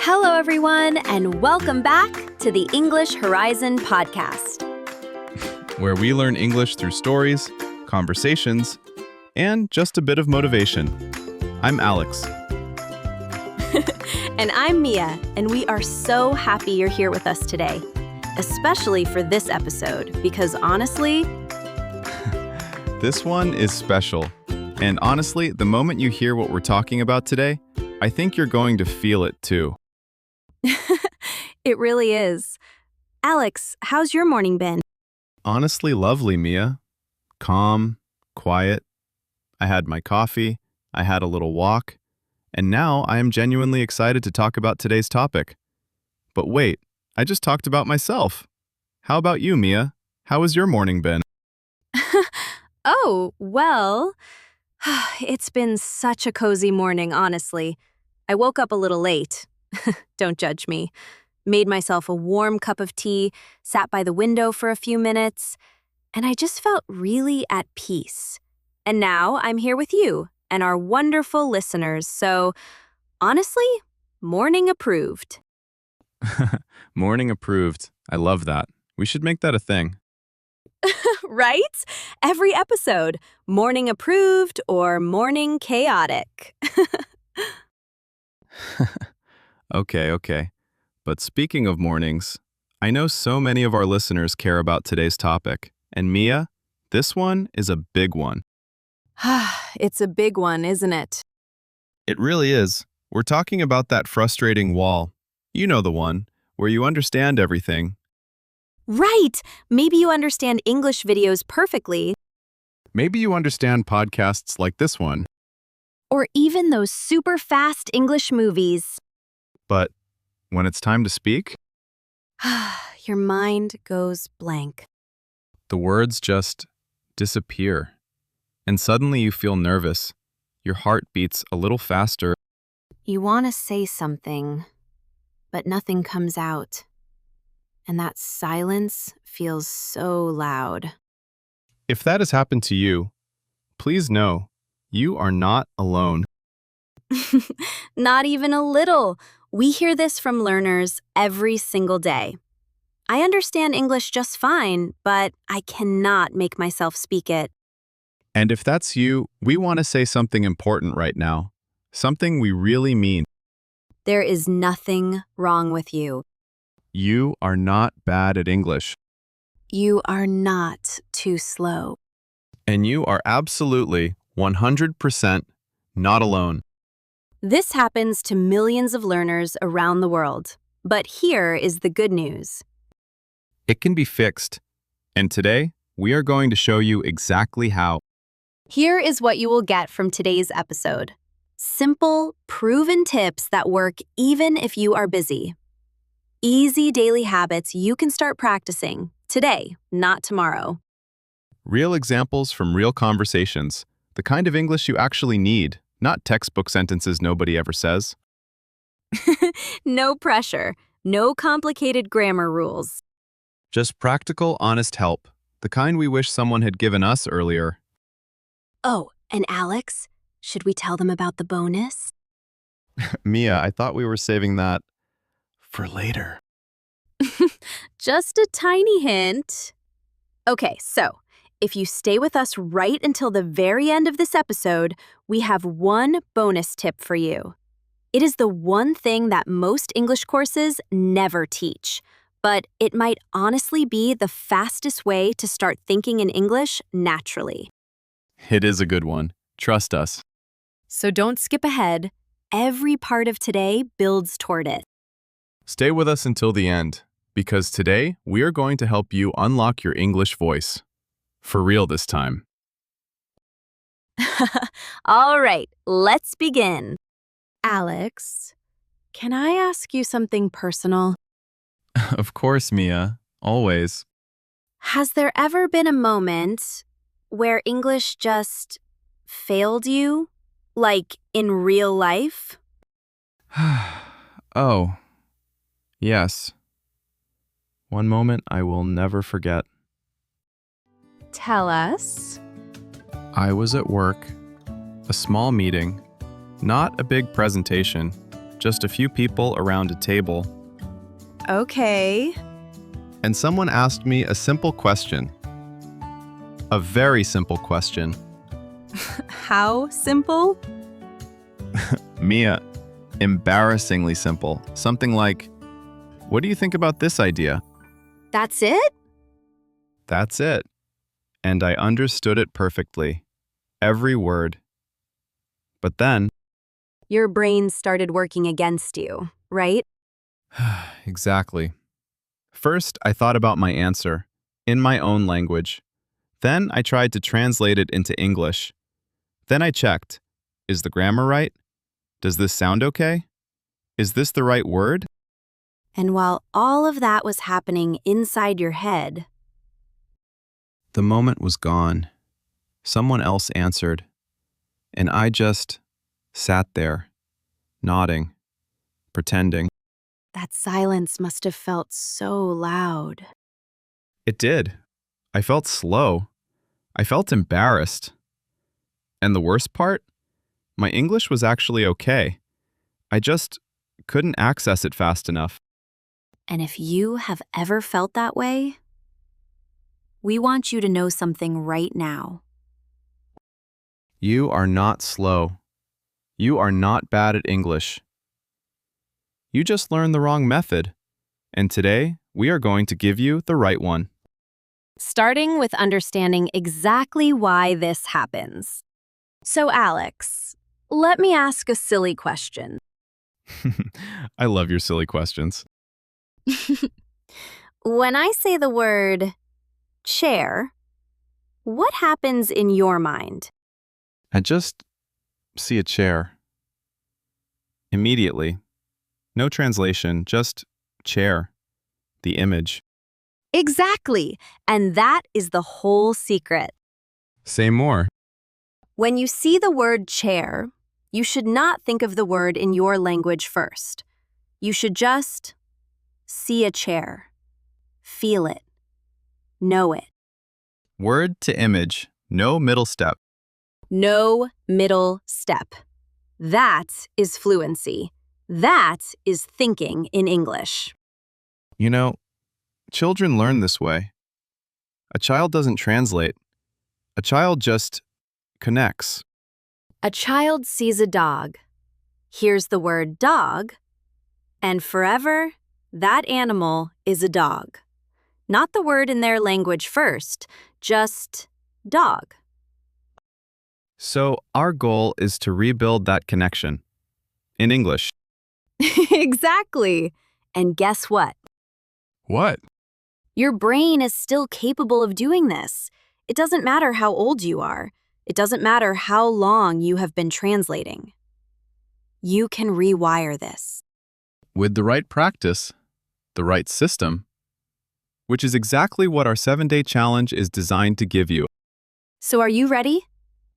Hello, everyone, and welcome back to the English Horizon podcast, where we learn English through stories, conversations, and just a bit of motivation. I'm Alex. And I'm Mia, and we are so happy you're here with us today, especially for this episode, because honestly, this one is special. And honestly, the moment you hear what we're talking about today, I think you're going to feel it too. it really is. Alex, how's your morning been? Honestly, lovely, Mia. Calm, quiet. I had my coffee, I had a little walk, and now I am genuinely excited to talk about today's topic. But wait, I just talked about myself. How about you, Mia? How has your morning been? Oh, well, it's been such a cozy morning, honestly. I woke up a little late. Don't judge me. Made myself a warm cup of tea, sat by the window for a few minutes, and I just felt really at peace. And now I'm here with you and our wonderful listeners, so honestly, morning approved. Morning approved. I love that. We should make that a thing. Right? Every episode, morning approved or morning chaotic. Okay. But speaking of mornings, I know so many of our listeners care about today's topic. And Mia, this one is a big one. It's a big one, isn't it? It really is. We're talking about that frustrating wall. You know the one, where you understand everything. Right! Maybe you understand English videos perfectly, Maybe you understand podcasts like this one, or even those super fast English movies. but when it's time to speak, Your mind goes blank. the words just disappear. And suddenly you feel nervous. Your heart beats a little faster. You want to say something, but nothing comes out. And that silence feels so loud. If that has happened to you, please know you are not alone. Not even a little. We hear this from learners every single day. I understand English just fine, but I cannot make myself speak it. And if that's you, we want to say something important right now. Something we really mean. There is nothing wrong with you. You are not bad at English. You are not too slow. And you are absolutely 100% not alone. This happens to millions of learners around the world. But here is the good news. It can be fixed. And today, we are going to show you exactly how. Here is what you will get from today's episode. Simple, proven tips that work even if you are busy. Easy daily habits you can start practicing today, not tomorrow. Real examples from real conversations. The kind of English you actually need, not textbook sentences nobody ever says. No pressure, no complicated grammar rules. Just practical, honest help. The kind we wish someone had given us earlier. Oh, and Alex, should we tell them about the bonus? Mia, I thought we were saving that for later. Just a tiny hint. Okay, so if you stay with us right until the very end of this episode, we have one bonus tip for you. It is the one thing that most English courses never teach, but it might honestly be the fastest way to start thinking in English naturally. It is a good one. Trust us. So don't skip ahead. Every part of today builds toward it. Stay with us until the end, because today we are going to help you unlock your English voice. For real this time. All right, let's begin. Alex, can I ask you something personal? Of course, Mia. Always. Has there ever been a moment where English just failed you? Like in real life? Oh, yes. One moment I will never forget. Tell us. I was at work, a small meeting, not a big presentation, just a few people around a table. Okay. And someone asked me a simple question. A very simple question. How simple? Mia, embarrassingly simple. Something like, what do you think about this idea? That's it? That's it. And I understood it perfectly. Every word. But then, Your brain started working against you, right? exactly. First, I thought about my answer, in my own language. Then I tried to translate it into English. Then I checked, is the grammar right? Does this sound okay? Is this the right word? And while all of that was happening inside your head, The moment was gone. Someone else answered, and I just sat there, nodding, pretending. that silence must have felt so loud. It did. I felt slow. I felt embarrassed. And the worst part? My English was actually okay. I just couldn't access it fast enough. And if you have ever felt that way, we want you to know something right now. You are not slow. You are not bad at English. You just learned the wrong method. And today, we are going to give you the right one. Starting with understanding exactly why this happens. So, Alex, let me ask a silly question. I love your silly questions. When I say the word chair, what happens in your mind? I just see a chair. Immediately. No translation, just chair. The image. Exactly. And that is the whole secret. Say more. When you see the word chair, you should not think of the word in your language first. You should just see a chair, feel it, know it. Word to image. No middle step. No middle step. That is fluency. That is thinking in English. You know, children learn this way. A child doesn't translate. A child just connects. A child sees a dog, hears the word dog, and forever, that animal is a dog. Not the word in their language first, just dog. So our goal is to rebuild that connection. In English. Exactly. And guess what? What? Your brain is still capable of doing this. It doesn't matter how old you are. It doesn't matter how long you have been translating. You can rewire this. With the right practice, the right system, which is exactly what our 7-day challenge is designed to give you. So are you ready?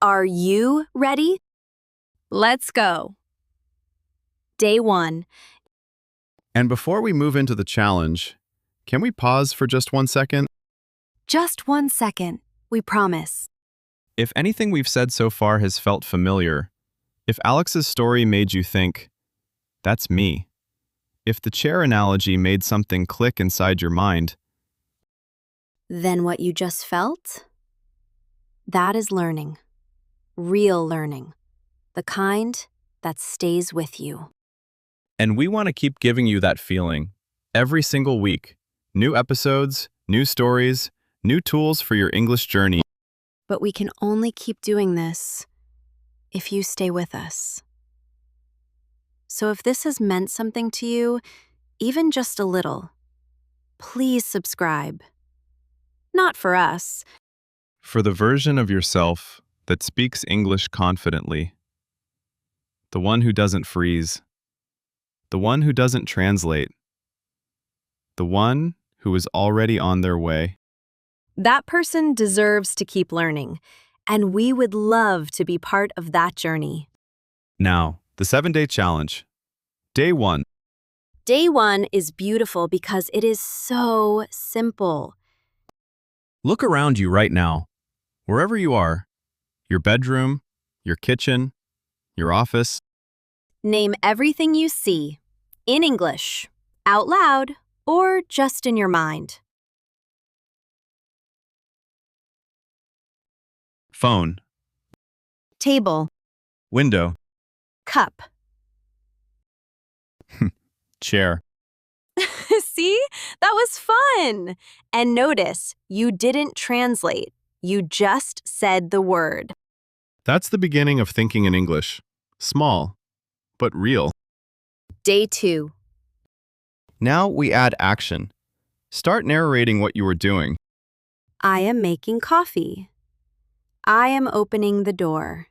Are you ready? Let's go. Day 1. And before we move into the challenge, can we pause for just 1 second? Just 1 second. We promise. If anything we've said so far has felt familiar, if Alex's story made you think, that's me, if the chair analogy made something click inside your mind, Then what you just felt? That is learning. Real learning. The kind that stays with you. and we want to keep giving you that feeling every single week. New episodes, new stories, new tools for your English journey. But we can only keep doing this if you stay with us. So if this has meant something to you, even just a little, please subscribe. Not for us. For the version of yourself that speaks English confidently. The one who doesn't freeze. The one who doesn't translate. The one who is already on their way. That person deserves to keep learning, and we would love to be part of that journey. Now, the 7-day challenge. Day 1. Day 1 is beautiful because it is so simple. Look around you right now. Wherever you are, your bedroom, your kitchen, your office. Name everything you see, in English, out loud, or just in your mind. Phone, Table, window, cup. chair. See? That was fun! And notice, you didn't translate. You just said the word. That's the beginning of thinking in English. Small, but real. Day 2. Now we add action. Start narrating what you were doing. I am making coffee. I am opening the door.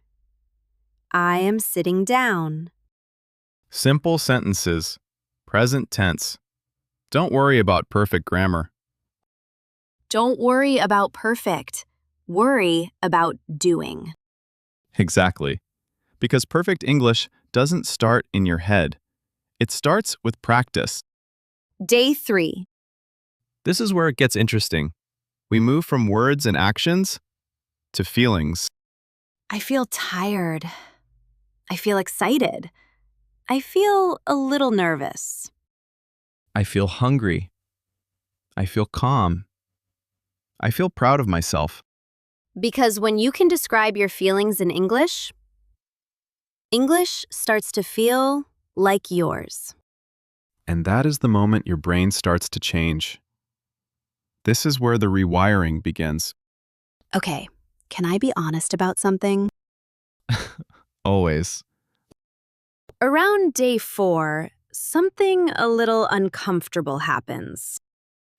I am sitting down. Simple sentences. Present tense. Don't worry about perfect grammar. Don't worry about perfect. Worry about doing. Exactly. Because perfect English doesn't start in your head. It starts with practice. Day 3. This is where it gets interesting. We move from words and actions to feelings. I feel tired. I feel excited. I feel a little nervous. I feel hungry. I feel calm. I feel proud of myself. Because when you can describe your feelings in English, English starts to feel like yours. And that is the moment your brain starts to change. This is where the rewiring begins. Okay, can I be honest about something? Always. Around day 4, something a little uncomfortable happens.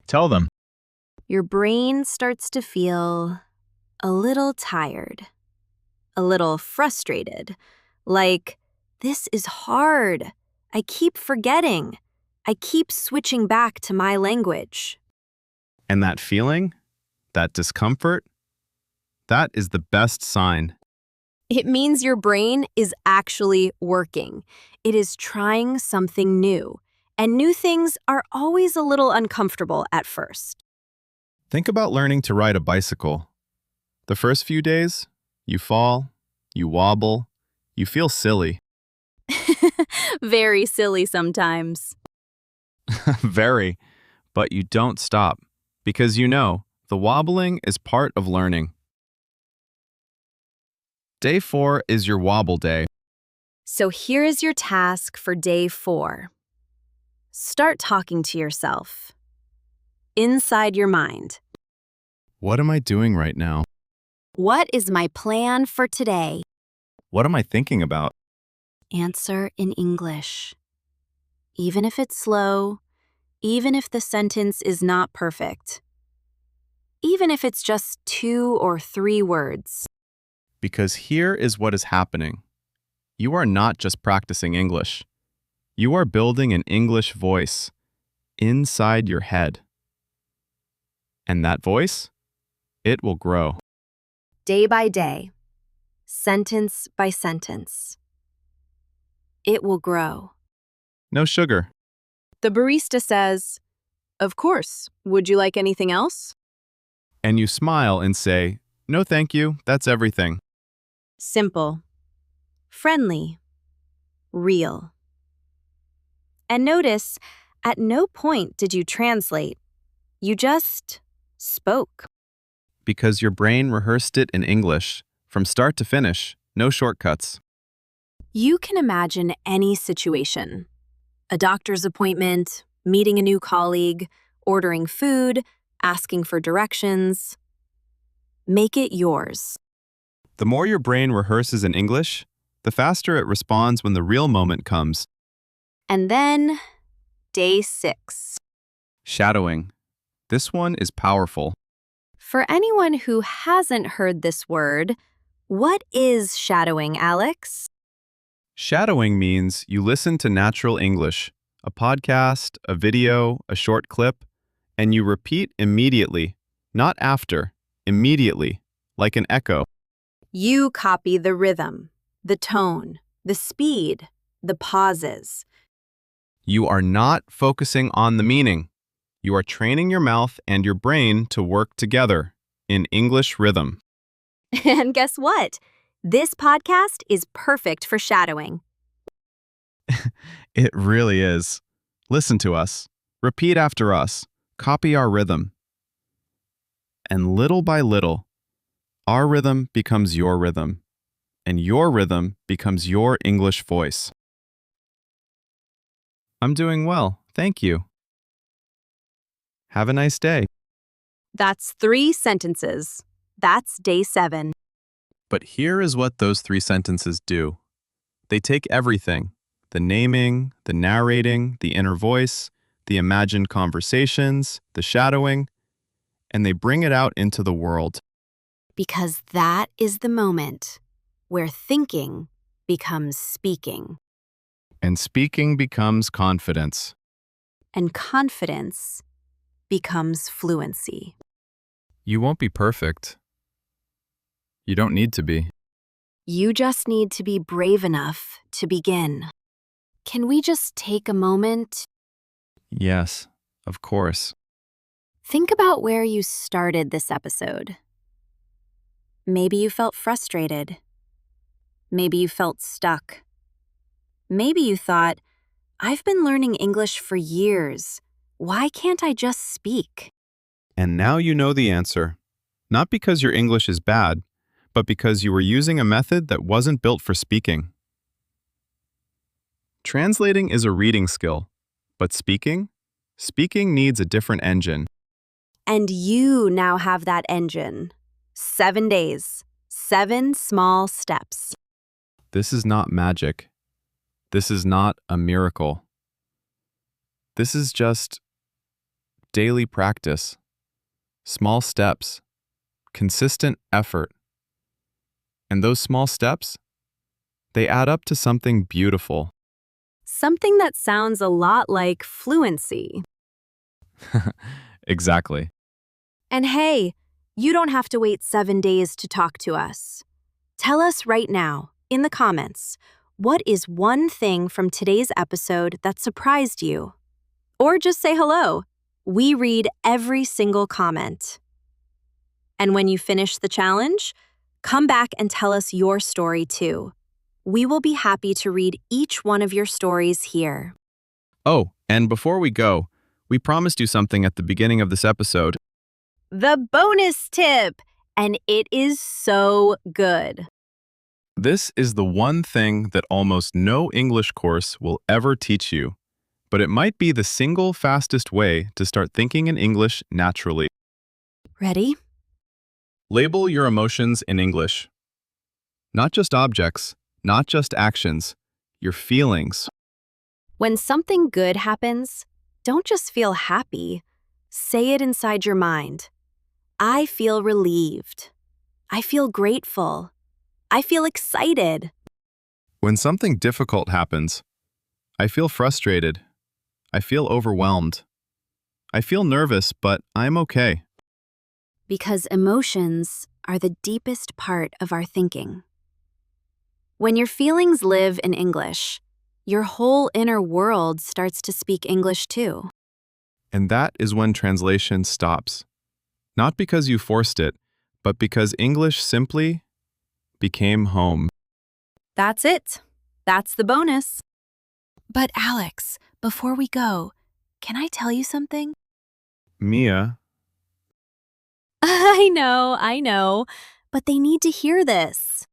Tell them. Your brain starts to feel a little tired, a little frustrated, like, this is hard. I keep forgetting. I keep switching back to my language. And that feeling, that discomfort, that is the best sign. It means your brain is actually working. It is trying something new, and new things are always a little uncomfortable at first. Think about learning to ride a bicycle. The first few days, you fall, you wobble, you feel silly. Very silly sometimes. Very. But you don't stop, because you know the wobbling is part of learning. Day 4 is your wobble day. So here is your task for day 4. Start talking to yourself. Inside your mind. What am I doing right now? What is my plan for today? What am I thinking about? Answer in English. Even if it's slow, even if the sentence is not perfect, even if it's just 2 or 3 words. Because here is what is happening. You are not just practicing English. You are building an English voice inside your head. And that voice, it will grow. Day by day, sentence by sentence. It will grow. No sugar. The barista says, "Of course. Would you like anything else?" And you smile and say, "No, thank you. That's everything." Simple, friendly, real. And notice, at no point did you translate. You just spoke. Because your brain rehearsed it in English from start to finish, no shortcuts. You can imagine any situation. A doctor's appointment, meeting a new colleague, ordering food, asking for directions. Make it yours. The more your brain rehearses in English, the faster it responds when the real moment comes. And then, day 6. Shadowing. This one is powerful. For anyone who hasn't heard this word, what is shadowing, Alex? Shadowing means you listen to natural English, a podcast, a video, a short clip, and you repeat immediately, not after, immediately, like an echo. You copy the rhythm, the tone, the speed, the pauses. You are not focusing on the meaning. You are training your mouth and your brain to work together in English rhythm. And guess what? This podcast is perfect for shadowing. It really is. Listen to us. Repeat after us. Copy our rhythm. And little by little, our rhythm becomes your rhythm, and your rhythm becomes your English voice. I'm doing well, thank you. Have a nice day. That's 3 sentences. That's day 7. But here is what those 3 sentences do. They take everything, the naming, the narrating, the inner voice, the imagined conversations, the shadowing, and they bring it out into the world. Because that is the moment where thinking becomes speaking, And speaking becomes confidence. and confidence becomes fluency. You won't be perfect. You don't need to be. You just need to be brave enough to begin. Can we just take a moment? Yes, of course. Think about where you started this episode. Maybe you felt frustrated. Maybe you felt stuck. Maybe you thought, I've been learning English for years. Why can't I just speak? And now you know the answer. Not because your English is bad, but because you were using a method that wasn't built for speaking. Translating is a reading skill, but speaking needs a different engine. And you now have that engine. 7 days, 7 small steps. This is not magic. This is not a miracle. This is just daily practice, small steps, consistent effort. And those small steps, they add up to something beautiful. Something that sounds a lot like fluency. Exactly. And hey, you don't have to wait 7 days to talk to us. Tell us right now, in the comments, what is one thing from today's episode that surprised you? Or just say hello. We read every single comment. And when you finish the challenge, come back and tell us your story too. We will be happy to read each one of your stories here. Oh, and before we go, we promised you something at the beginning of this episode. The bonus tip! And it is so good. This is the one thing that almost no English course will ever teach you, but it might be the single fastest way to start thinking in English naturally. Ready? Label your emotions in English. Not just objects, not just actions, your feelings. When something good happens, don't just feel happy. Say it inside your mind. I feel relieved. I feel grateful. I feel excited. When something difficult happens, I feel frustrated. I feel overwhelmed. I feel nervous, but I'm okay. Because emotions are the deepest part of our thinking. When your feelings live in English, your whole inner world starts to speak English too. And that is when translation stops. Not because you forced it, but because English simply became home. That's it. That's the bonus. But Alex, before we go, can I tell you something? Mia, I know, but they need to hear this.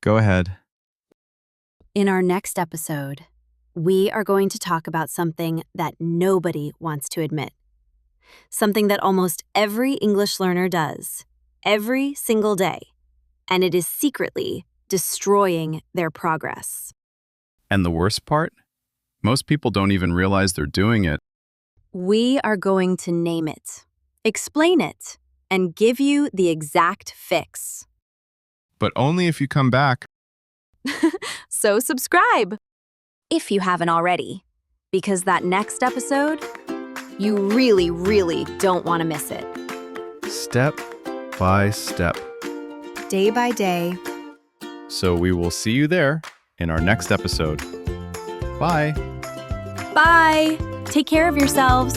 go ahead. In our next episode, we are going to talk about something that nobody wants to admit. Something that almost every English learner does, every single day, and it is secretly destroying their progress. And the worst part? Most people don't even realize they're doing it. We are going to name it, explain it, and give you the exact fix. But only if you come back. So subscribe if you haven't already, because that next episode, you really, really don't want to miss it. Step by step. Day by day. So we will see you there in our next episode. Bye. Bye. Take care of yourselves.